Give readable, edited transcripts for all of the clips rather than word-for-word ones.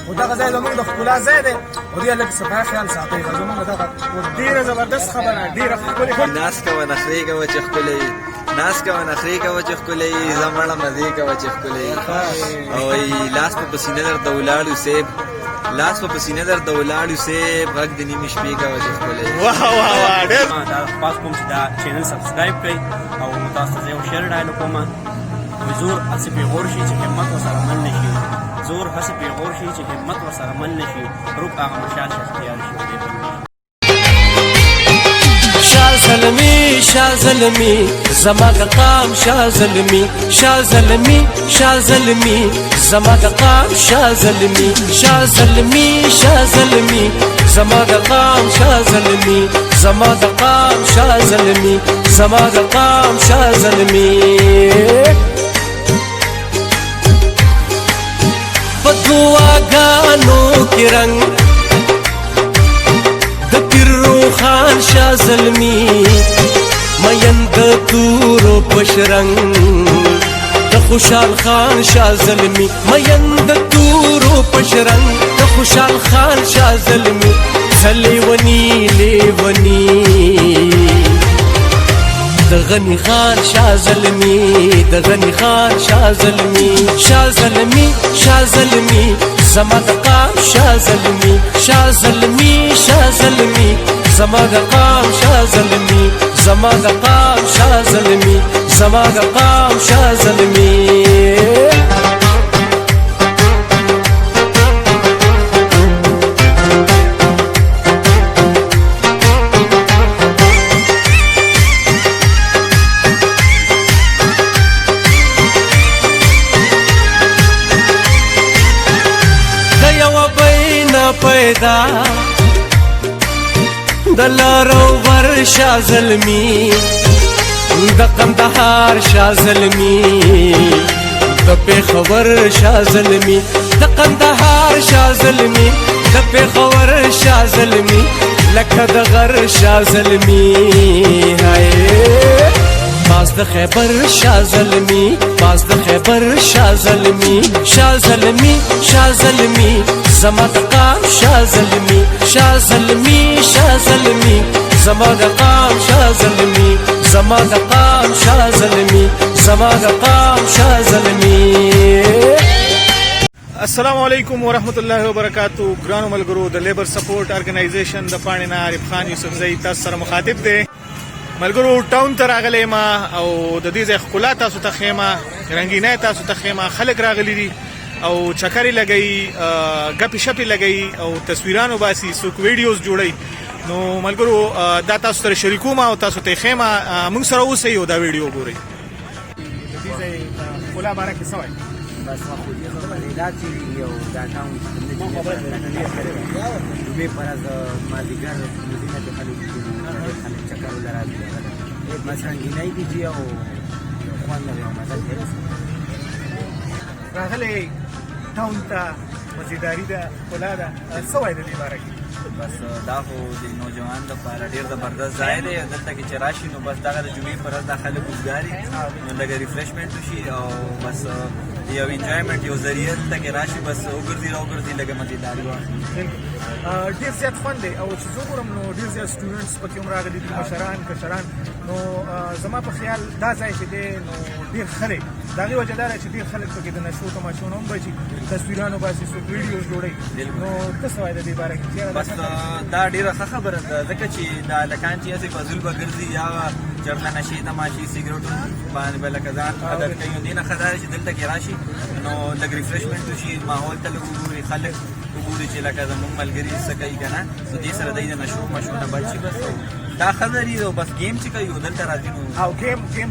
او دغه ځای زموږ د ښکلا ځای دی او دې لږ صفایي خیال ساتئ زموږ دغه ډېره زبردست خبره ډېره ښکلې ناس کوه نخرې کوه چې ښکلی ناس کوه نخرې کوه چې ښکلی زمړه مزې کوه چې ښکلی او لاس په پسینه درته ولاړ صاحب لاس په پسینه درته ولاړ صاحب غږ د نیمې شپې کوه چې ښکلی واه واه واه ډېر دا خاص کوم چې دا چینل سبسکرایب کړئ او تاسو ته یو شیر ډایلوګ کوم زور هڅې پیغور شي چې همت ورسره مل نه شي زور هڅې پیغور شي چې همت ورسره مل نه شي روح هغه مشال شي اختیار شي شاه زلمی شاه زلمی زما د قام شاه زلمی شاه زلمی شاه زلمی زما د قام شاه زلمی شاه زلمی شاه زلمی زما د قام شاه زلمی زما د قام شاه زلمی زما د قام شاه زلمی بدواګانو کې رنگ د پیرو خان شاه زلمی مین د تورو پشرنګ د خوشحال خان شاه زلمی مین د تورو پشرنګ د خوشحال خان شاه زلمی لیونی لیونی د غنی خان شاه زلمی د غنی خان شاه زلمی شاه زلمی شاه زلمی زما د قام شاه زلمی شاه زلمی شاه زلمی زما د قام شاه زلمی زما د قام شاه زلمی زما د قام شاه زلمی پیدا د لارو ور شاه زلمی د قندهار شاه زلمی د پیښور شاه زلمی د قندهار شاه زلمی د پیښور شاه زلمی لکه د غر شاه زلمی هاي باز د خیبر شاه زلمی باز د خیبر شاه زلمی شاه زلمی شاه زلمی زما د قام شاه زلمی شاه زلمی شاه زلمی زما د قام شاه زلمی زما د قام شاه زلمی زما د قام شاه زلمی السلام علیکم ورحمت الله وبرکاتو ګرانو ملګرو د لیبر سپورټ ارګنایزیشن د پاڼې نه عارف خان یوسفزئی تاسو سره مخاطب دی ملګرو ټاون ته راغلی ما او د دې ځای ښکلا تاسو ته ښیمه رنګینۍ تاسو ته ښیمه خلک راغلي دي او چکرې لګوي ګپې شپې لګوي او تصویرانو باسي څوک ویډیوز جوړوي نو ملګرو دا تاسو سره شریکوم او تاسو ته ښیمه موږ سره اوسئ او دا ویډیو ګورئ د دې ځای ښکلا باره کې څه وایي بس خودی دا چې یو دا ټاون دوی پر از مازیګر مدینه کې خلک چکر ولري مثلا ګینای دي او خوان یو مزه کوي راغلی ټاون ته مزیداري ده ښکلا ده څه وایي د دې باره کې بس دا خو د نوجوان لپاره ډېر زبردست ځای دی دلته کې چې راشي نو بس دغه د جمعې په ورځ دا خلک اوزګاري نو لږه ریفرشمنټ وشي او بس یو انجوایمنټ یو ذریعه دلته کې راشي بس وګرځي راوګرځي لږه مزیداري واخلي ډېر زیات خوند دی او چې زه وګورم نو ډېر زیات سټوډنټس پکې هم راغلي دي مشران کشران نو زما په خیال دا ځای چې دی نو ډېر ښه دی د هغې وجه دا ده چې ډېر خلک پکې د نشو تماشو نه هم بچي تصویرانو باسي څوک ویډیوز جوړوي نو ته څه وایې د دې باره کې بس دا ډېره ښه خبره ده ځکه چې دا هلکان چې هسې فضول به ګرځي یا چېرته نشې تماشې سګرټو باندې به لکه ځان عادت کوي دې نه ښه دا چې دلته کې راشي نو لږ ریفرشمنټ وشي ماحول ته لږ وګوري خلک وګوري چې لکه زموږ ملګري څه کوي که نه نو دې سره دی د نشو مشو نه بچ شي بس دا ښه ذریعه ده بس ګیم چې کوي دلته راځي نو او ګیم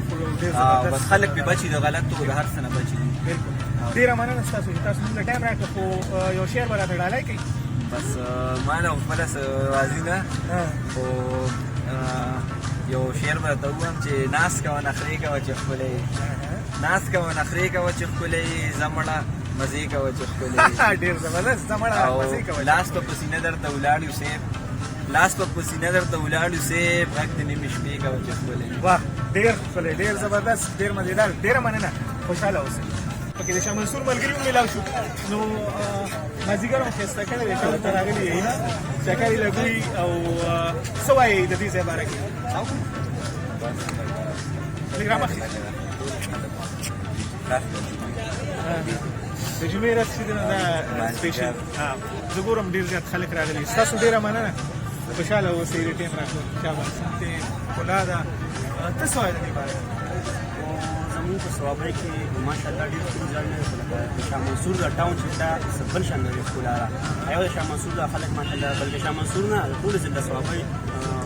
بس خلک پې بچي د غلطو د هر څه نه بچي بلکل ډېره مننه ستاسو چې تاسو موږ له ټایم راکړه خو یو شعر به راته ډالۍ کوي بس ما نه خپله راضي ده خو یو شعر به راته ووایم چې ناس کوه نخرې کوه چې ښکلی ناس کوه نخرې کوه چې ښکلی زمړه مزې کوه چې ښکلی ډېر زبردست زمړه مزې کوه لاس په پسینه درته ولاړ یو صاحب لاس په پسینه درته ولاړ یو صاحب غږ د نیمې شپې کوه چې ښکلی واه ډېر ښکلی ډېر زبردست ډېر مزېدار ډېره مننه خوشحاله اوسئ پکې د شاه منصور ملګري هم میلاو شو نو مازدیګر هم ښایسته کړی دی کله ته راغلي یې چکر یې لګوي او څه وایې د دې ځای باره کې لږ رامخکې د جمعې ورځ چې ده نو دا سپیشل زه ګورم ډېر زیات خلک راغلي ستاسو ډېره مننه خوشحاله اوسئ د ټیم راکړو شاباس ته ښکلا ده ته څه وایې د دې باره کې زموږ په صوابۍ کې ماشاءالله ډېر ښکلي ځایونه دي خو لکه د شاه منصور دا ټاون چې دا بل شان دی ښکلا ده یو د شاه منصور دا خلک ماشاءالله بلکې شاه منصور نه د ټولې ضد د صوابۍ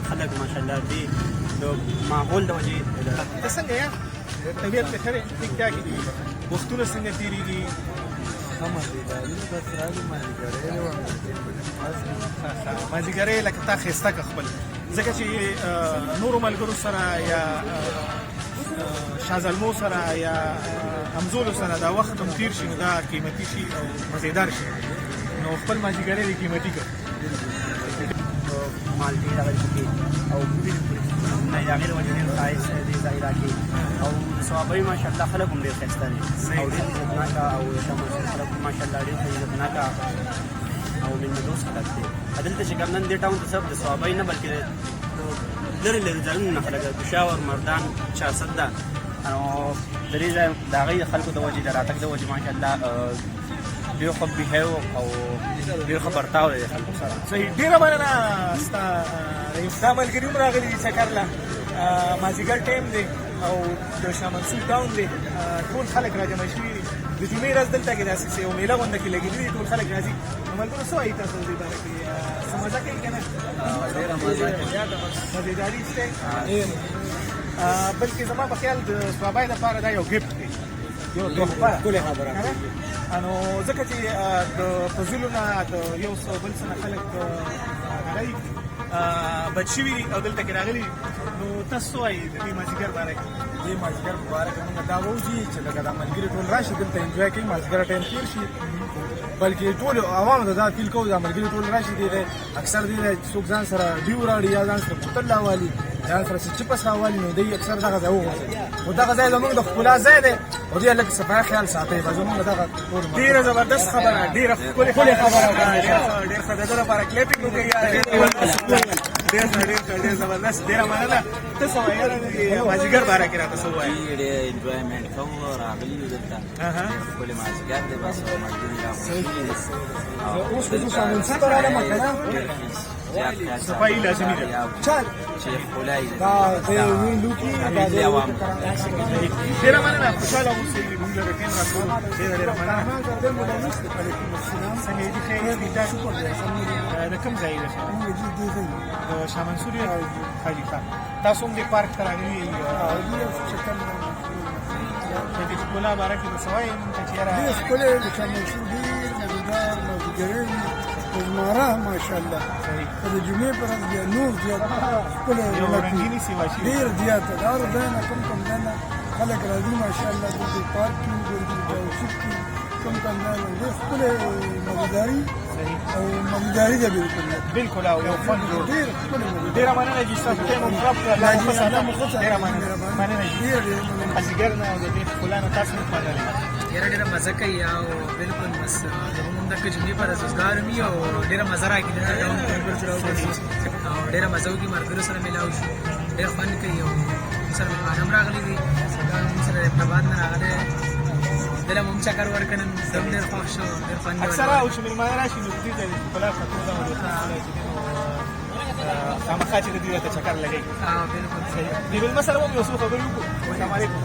خلک ماشاءالله دې د ماحول د وجې ته څنګه یې طبیعت دې ښه دی ټیک ټاک دي وختونه څنګه تېرېږي مازدیګری لکه تا ښایسته که خپل ځکه چې نورو ملګرو سره یا شازلمو سره یا همزولو سره دا وخت هم تېر شي نو دا قیمتي شي او مزېدار شي نو خپل مازدیګری دې قیمتي کړه مالټې دغه پکې او نه د هغې د وجې ډېر ښایست دی ځای راکې او د صوابۍ ماشاءالله خلک هم ډېر ښایسته دي او ډېر عزتناکه او د شاه منصور خلک هم ماشاءالله ډېر عزتناکه او مېلمهدوست خلک دي دلته چې کوم نن دې ټاون ته صرف د صوابۍ نه بلکې لرې لرې ځایونو نه خلک پېښور مردان چارسد ده او د دې ځای د هغې خلکو د وجې د راتګ د وجې ماشاءالله ډېر ښه بیهیو او ډېر ښه برتاو دی د خلکو سره صحیح ډېره مننه ستا دا ملګري هم راغلي دي چکر له مازدیګر ټایم دی او د شاه منصور ټاون دی ټول خلک راجمع شوي دي د جمعې ورځ دلته کې داسې یو میله غونډه کې لګېدلي دي ټول خلک راځي نو ملګرو څه وایي تاسو د دې باره کې څه مزه کوي که نه مزېداري شته بلکې زما په خیال د صوابۍ لپاره دا یو ګفټ دی یو تحفه ښکلې خبره نو ځکه چې د فضولو نه د یو څه بل څه نه خلک هغه بد شوي دي او دلته کې راغلي نو تاسو څه وایي د دې مازدیګر باره کې دې مازدیګر په باره کې موږ دا ووځي چې لکه دا ملګري ټول راشي دلته انجوای کوي مازدیګر ټایم تېر شي بلکې ټول عوامو ته دا فیل کوو دا ملګري ټول راشي دی اکثر دی څوک ځان سره ډیو راوړي یا ځان سره بوتل راوالي ځان سره چپس راوالي نو دوی اکثر دغه ځای وغورځي خو دغه ځای زموږ د ښکلا ځای دی او دوی لږ صفایي خیال ساتئ به زموږ دغه ډېره زبردست خبره ډېره ښکلې خبره ډېر ښه د ده لپاره کلیپینګ وکړئ ډېر زبردست ډېره مننه ته څه وایې مازدیګر باره کې راته څه وایې ډېر انجوایمنټ کوو راغلي یو دلته ښکلی مازدیګر دی بس ملګري اوس خو زه شاه منصور ته رالم که نه صفایي لازمي ده چې ښکلا یې دا د وین لوکي دا د ډېره مننه خوشحاله اوسئ موږ له ټیم راټول ډېره مننه څنګه یې دي خیر دي دا د کوم ځای دی د شاه منصور حاجي خان تاسو هم دې پارک ته راغلي د دې ښکلا باره کې به څه وایې چې یاره ښکلی د شاه منصور ډېر مزېدار مازدیګری زماره ماشاءالله که د جمعې په ورځ بیا نور زیات ښکلی رنګینې سیمه شي ډېر زیاته د هر ځای نه کم ځای نه خلک راځي ماشاءالله دلته پارک کې ګرځي ټاونشپ کې کم ځای نه ډېر ښکلی مزېداري او مزېداري ده بالکل او یو فن جوړ ډېر ښکلی ډېره مننه چې ستاسو ټایم مو خراب کړ الله مو ساتم ډېره مننه مازدیګر نه او د دې ښکلا نه تاسو هم مننه یاره ډېره مزه کوي او بالکل بس زموږ دغه جمعې په ورځ روزګار هم وي او ډېره مزه راکړي دلته ډاون ټاون او ډېره مزه وکړي ملګرو سره میلاو شو ډېر خوند کوي او موږ سره مېلمانه هم راغلي دي موږ سره ابتاباد نه راغلی دله مو هم چکر ورکړ نن زه هم ډېر خوښ شو ډېر خوند اکثره او چې مېلمانه راشي نو د دې ځای د ښکلا خاطر دا خامخا چې د دې ته چکر لګوي بالکل د مېلمه سره هم یو څو خبرې وکړو السلام علیکم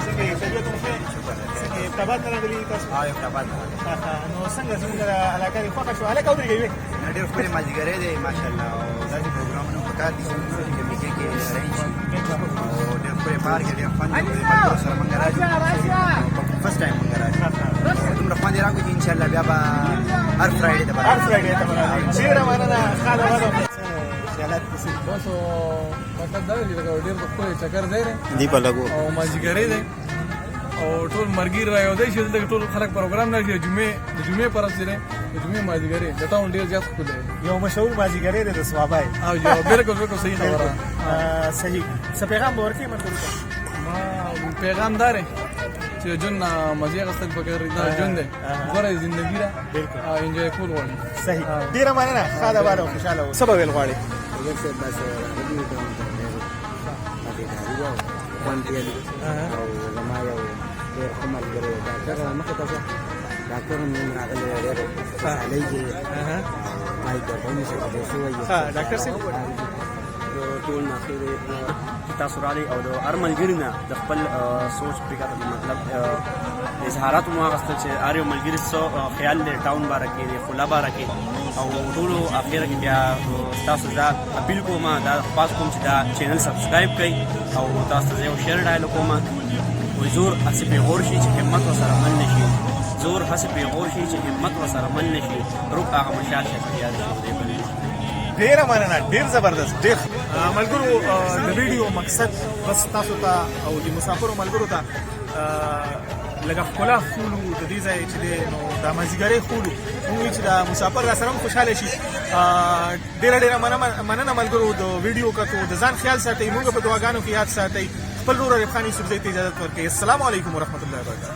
څنګه یې طبیعت مو ښه څنګه ابتاباد نه راغلي تاسو ابتاباد نو څنګه زموږ علاقه دې خوښه شوه هلکه ودرېږئ ډېر ښکلی مازدیګری دی ماشاءالله او داسې پروګرامونه پکار دي چې میکې کې ارینج شي او ډېر ښکلی پارک دی ډېر خوند کوي ملګرو سره موږ راځو فرسټ ټایم موږ راځو دومره خوند یې راکړو چې انشاءالله بیا به هر فرایډې ته به هر فرایډې ته به راځئ ډېره مننه خاله وده خیالات کیسې بس مطلب دا دی لکه ډېر ښکلی چکر دی دی په لګو او مازدیګری دی او ټول مرګي را یو دی چې دلته ټول خلک پروګرام لري د جمعې پر ورځ دی د جمعې مازدیګری د ټاون ډېر زیات ښکلی دی یو مشهور مازدیګری دی د صوابۍ او بالکل صحیح خبره صحیح څه پیغام به ورکړې ملګرو ته ما پیغام دار چې جون مزه غستل پکې دا جون دی غوړې ژوندۍ ده بالکل. انجوای کول غواړي صحیح ډیره مننه ښه ده بالا خوشاله و سبا ویل غواړي وګورئ بس راغلی دا خوان پیالي او زما یو ډېر ښه ملګری و ډاکټر مخې ته شه ډاکټر هم نن راغلی و ډېر خوشحالۍ کې ما یې ګډون سره دی ښه وایي ها ډاکټر صاحب ټول ناخیر تاسو راغلي او د هر ملګري نه د خپل سوچ پرېږده مطلب اظهارات مو واغستل چې هر یو ملګري څه خیال دی ټاون باره کې د خلا باره کې او ټولو اخره کې بیا تاسو زه اپیل کوم دا خاص کوم چې دا چینل سبسکرایب کړئ او تاسو ته یو شیر ډایلوګ کوم وایي زور هسې پیغور شي چې همت ورسره مل نه شي زور هسې پیغور شي چې همت ورسره مل نه شي روح هغه مشال شي تیار شي ډیره مننه ډیر زبردست ډیر ملګرو د ویډیو مقصد بس تاسو ته او د مسافرو ملګرو ته لکه ښکلا خولو د دې ځای چې دی نو دا مازدیګرۍ خولو موږ چې دا مسافر را سره هم خوشحاله شي ډیره مننه ملګرو د ویډیو کتو د ځان خیال ساتئ موږ په دعاګانو کې یاد ساتئ خپل ورور ایوب خان یوسفزۍ ته اجازه ورکړئ السلام علیکم ورحمت الله وبرکاته